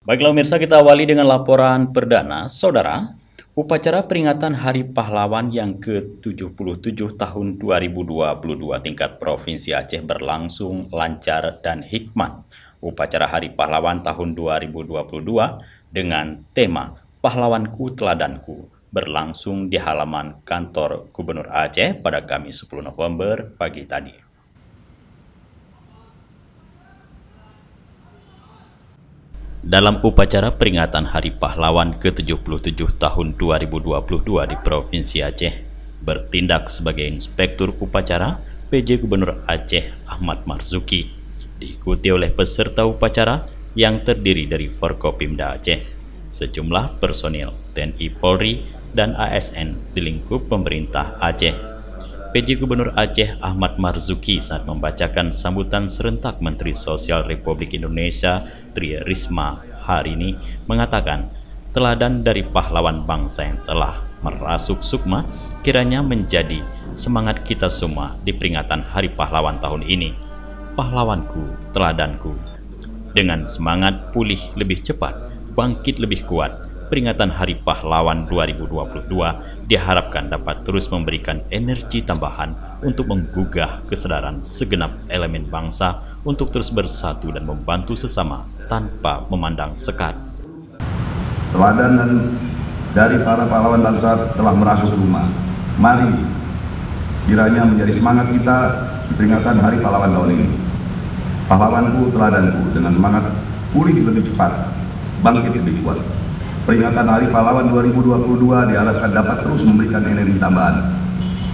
Baiklah pemirsa, kita awali dengan laporan perdana. Saudara, upacara peringatan Hari Pahlawan yang ke-77 tahun 2022 tingkat Provinsi Aceh berlangsung lancar dan hikmat. Upacara Hari Pahlawan tahun 2022 dengan tema Pahlawanku Teladanku berlangsung di halaman kantor Gubernur Aceh pada Kamis 10 November pagi tadi. Dalam upacara peringatan Hari Pahlawan ke-77 tahun 2022 di Provinsi Aceh, bertindak sebagai Inspektur Upacara PJ Gubernur Aceh Ahmad Marzuki, diikuti oleh peserta upacara yang terdiri dari Forkopimda Aceh, sejumlah personil TNI Polri dan ASN di lingkup pemerintah Aceh. PJ Gubernur Aceh Ahmad Marzuki saat membacakan sambutan serentak Menteri Sosial Republik Indonesia Tri Risma hari ini mengatakan teladan dari pahlawan bangsa yang telah merasuk sukma kiranya menjadi semangat kita semua di peringatan Hari Pahlawan tahun ini. Pahlawanku, teladanku. Dengan semangat pulih lebih cepat, bangkit lebih kuat, peringatan Hari Pahlawan 2022 diharapkan dapat terus memberikan energi tambahan untuk menggugah kesadaran segenap elemen bangsa untuk terus bersatu dan membantu sesama tanpa memandang sekat. Teladan dari para pahlawan bangsa telah merasuk rumah. Mari kiranya menjadi semangat kita di peringatan Hari Pahlawan tahun ini. Pahlawanku, teladanku, dengan semangat pulih lebih cepat, bangkit lebih kuat. Peringatan Hari Pahlawan 2022 diharapkan dapat terus memberikan energi tambahan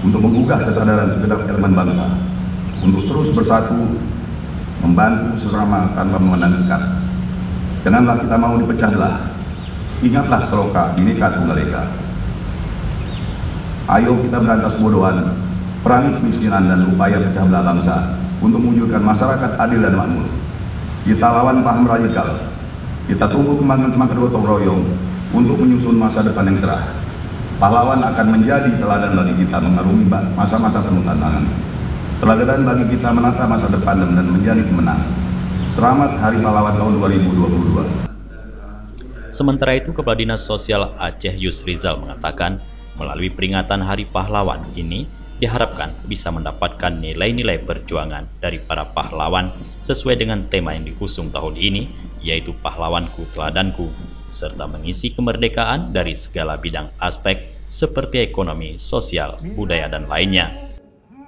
untuk menggugah kesadaran segenap elemen bangsa, untuk terus bersatu, membantu sesama tanpa memandang sekat. Janganlah kita mau dipecah belah. Ingatlah Seloka Bhinneka Tunggal Ika. Ayo kita berantas kebodohan, perangi kemiskinan dan upaya pecah belah bangsa untuk mewujudkan masyarakat adil dan makmur. Kita lawan paham radikal. Kita tunggu kembangan semangat gotong royong untuk menyusun masa depan yang cerah. Pahlawan akan menjadi teladan bagi kita mengarungi masa-masa penuh tantangan. Teladan bagi kita menata masa depan dan menjadi pemenang. Selamat Hari Pahlawan tahun 2022. Sementara itu, Kepala Dinas Sosial Aceh Yusrizal mengatakan, melalui peringatan Hari Pahlawan ini diharapkan bisa mendapatkan nilai-nilai perjuangan dari para pahlawan sesuai dengan tema yang diusung tahun ini, yaitu Pahlawanku Teladanku, serta mengisi kemerdekaan dari segala bidang aspek seperti ekonomi, sosial, budaya, dan lainnya.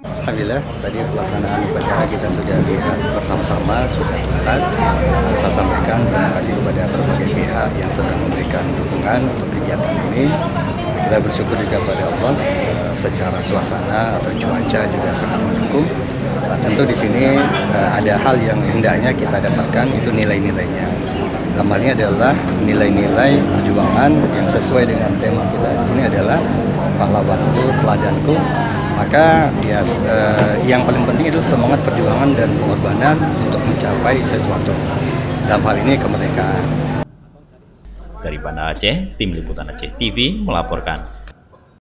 Alhamdulillah, tadi pelaksanaan upacara kita sudah lihat bersama-sama, sudah tuntas. Saya sampaikan terima kasih kepada berbagai pihak yang sedang memberikan dukungan untuk kegiatan ini. Kita bersyukur juga pada Allah, secara suasana atau cuaca juga sangat mendukung. Tentu di sini ada hal yang hendaknya kita dapatkan, itu nilai-nilainya. Dalam hal ini adalah nilai-nilai perjuangan yang sesuai dengan tema kita di sini adalah pahlawanku, teladanku. Maka yang paling penting itu semangat perjuangan dan pengorbanan untuk mencapai sesuatu. Dalam hal ini kemerdekaan. Dari Banda Aceh, Tim Liputan Aceh TV melaporkan.